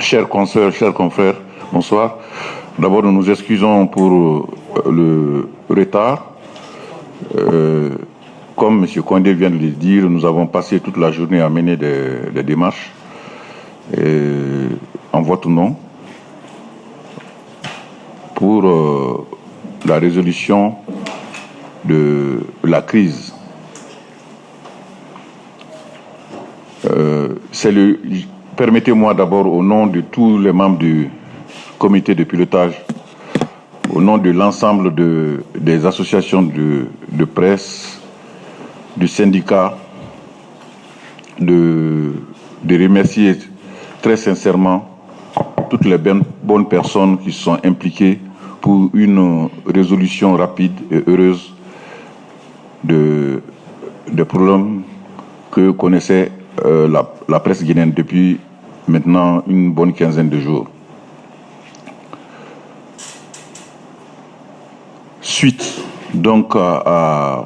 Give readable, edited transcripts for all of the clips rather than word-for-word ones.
Chers consoeurs, chers confrères, bonsoir. D'abord, nous nous excusons pour le retard. Comme M. Condé vient de le dire, nous avons passé toute la journée à mener des démarches en votre nom pour la résolution de la crise. Permettez-moi d'abord, au nom de tous les membres du comité de pilotage, au nom de l'ensemble des associations de presse, du syndicat, de remercier très sincèrement toutes les bonnes personnes qui se sont impliquées pour une résolution rapide et heureuse des problèmes que connaissait la presse guinéenne depuis maintenant une bonne quinzaine de jours. Suite donc à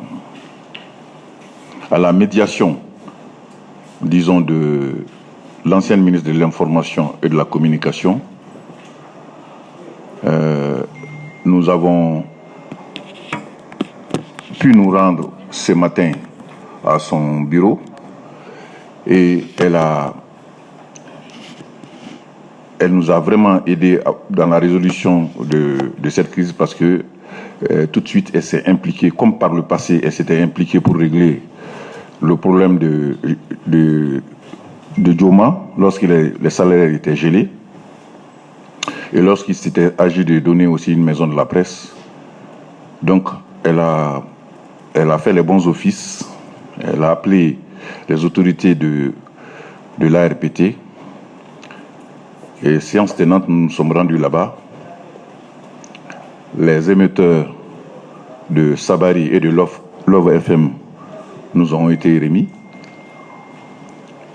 la médiation, disons, de l'ancienne ministre de l'Information et de la Communication, nous avons pu nous rendre ce matin à son bureau et elle nous a vraiment aidé dans la résolution de cette crise parce que tout de suite elle s'est impliquée, comme par le passé elle s'était impliquée pour régler le problème de Dioma lorsque les salaires étaient gelés et lorsqu'il s'était agi de donner aussi une maison de la presse. Donc elle a fait les bons offices, elle a appelé les autorités de l'ARPT et séance tenante, nous nous sommes rendus là-bas. Les émetteurs de Sabari et de Love FM nous ont été remis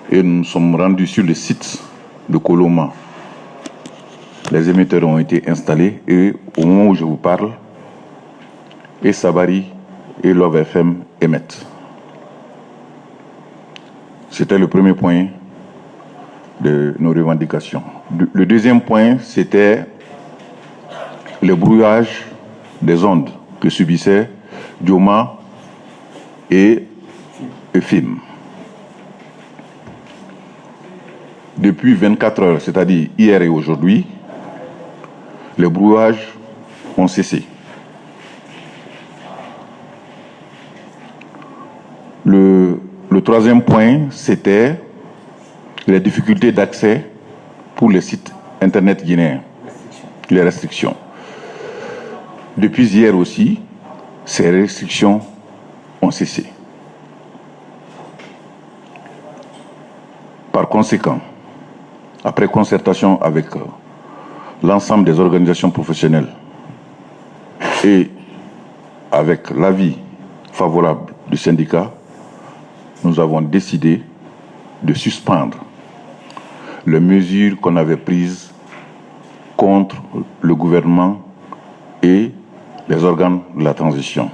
et nous nous sommes rendus sur le site de Koloma. Les émetteurs ont été installés et au moment où je vous parle, et Sabari et Love FM émettent. C'était le premier point de nos revendications. Le deuxième point, c'était le brouillage des ondes que subissaient Dioma et FIM. Depuis 24 heures, c'est-à-dire hier et aujourd'hui, les brouillages ont cessé. Le troisième point, c'était les difficultés d'accès pour les sites Internet guinéens, les restrictions. Depuis hier aussi, ces restrictions ont cessé. Par conséquent, après concertation avec l'ensemble des organisations professionnelles et avec l'avis favorable du syndicat, nous avons décidé de suspendre les mesures qu'on avait prises contre le gouvernement et les organes de la transition.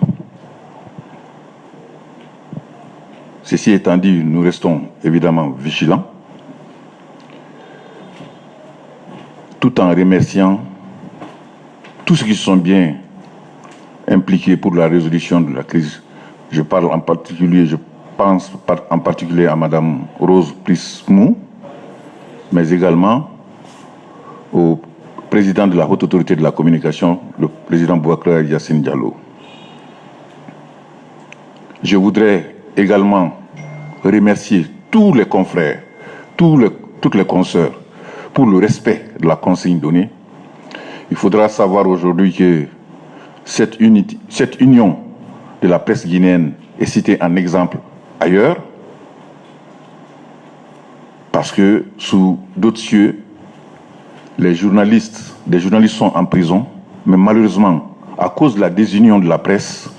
Ceci étant dit, nous restons évidemment vigilants, tout en remerciant tous ceux qui sont bien impliqués pour la résolution de la crise. Je parle en particulier, je pense en particulier à Madame Rose Prismou, mais également au président de la Haute Autorité de la Communication, le président Boubacar Yassine Diallo. Je voudrais également remercier tous les confrères, toutes les consoeurs, pour le respect de la consigne donnée. Il faudra savoir aujourd'hui que cette union de la presse guinéenne est citée en exemple ailleurs, parce que sous d'autres cieux, des journalistes sont en prison, mais malheureusement, à cause de la désunion de la presse,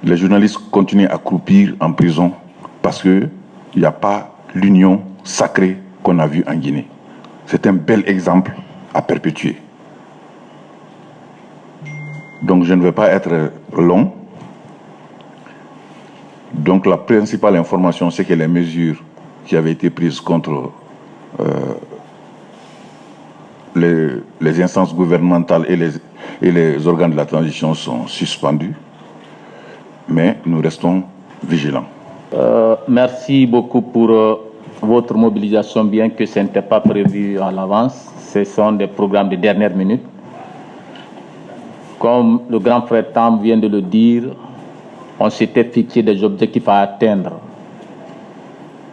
les journalistes continuent à croupir en prison parce qu'il n'y a pas l'union sacrée qu'on a vue en Guinée. C'est un bel exemple à perpétuer. Donc je ne vais pas être long. Donc la principale information, c'est que les mesures qui avaient été prises contre les instances gouvernementales et les organes de la transition sont suspendus, mais nous restons vigilants. Merci beaucoup pour votre mobilisation, bien que ce n'était pas prévu à l'avance. Ce sont des programmes de dernière minute. Comme le grand frère Tam vient de le dire, on s'était fixé des objectifs à atteindre.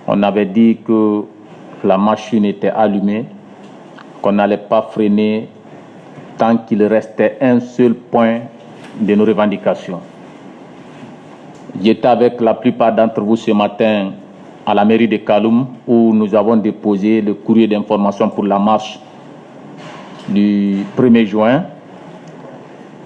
On avait dit que la machine était allumée, qu'on n'allait pas freiner tant qu'il restait un seul point de nos revendications. J'étais avec la plupart d'entre vous ce matin à la mairie de Kaloum, où nous avons déposé le courrier d'information pour la marche du 1er juin.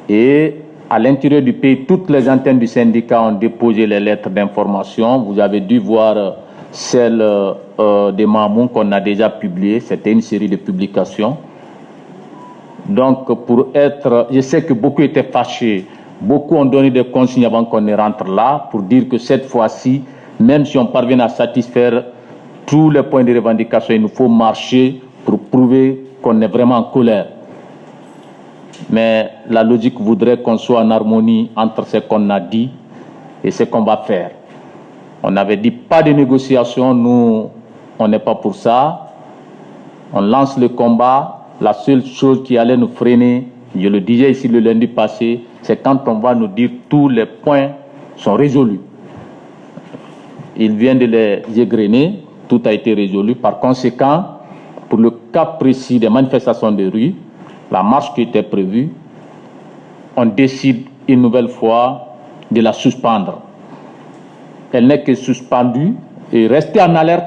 Et à l'intérieur du pays, toutes les antennes du syndicat ont déposé les lettres d'information. Vous avez dû voir celle de Mamoun qu'on a déjà publiée. C'était une série de publications. Donc, je sais que beaucoup étaient fâchés. Beaucoup ont donné des consignes avant qu'on ne rentre là pour dire que cette fois-ci, même si on parvient à satisfaire tous les points de revendication, il nous faut marcher pour prouver qu'on est vraiment en colère. Mais la logique voudrait qu'on soit en harmonie entre ce qu'on a dit et ce qu'on va faire. On avait dit pas de négociation, nous, on n'est pas pour ça. On lance le combat. La seule chose qui allait nous freiner, je le disais ici le lundi passé, c'est quand on va nous dire tous les points sont résolus. Il vient de les égrener, tout a été résolu. Par conséquent, pour le cas précis des manifestations de rue, la marche qui était prévue, on décide une nouvelle fois de la suspendre. Elle n'est que suspendue et restez en alerte,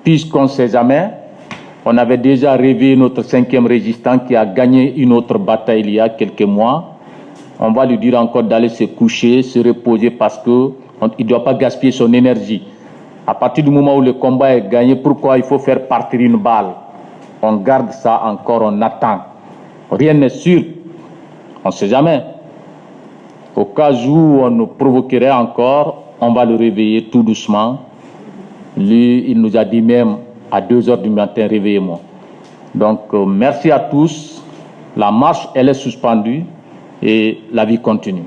puisqu'on ne sait jamais. On avait déjà rêvé notre 5e résistant qui a gagné une autre bataille il y a quelques mois. On va lui dire encore d'aller se coucher, se reposer parce qu'il ne doit pas gaspiller son énergie. À partir du moment où le combat est gagné, pourquoi il faut faire partir une balle? On garde ça encore, on attend. Rien n'est sûr. On ne sait jamais. Au cas où on nous provoquerait encore, on va le réveiller tout doucement. Lui, il nous a dit même à 2h du matin, réveillez-moi. Donc, merci à tous. La marche, elle est suspendue et la vie continue.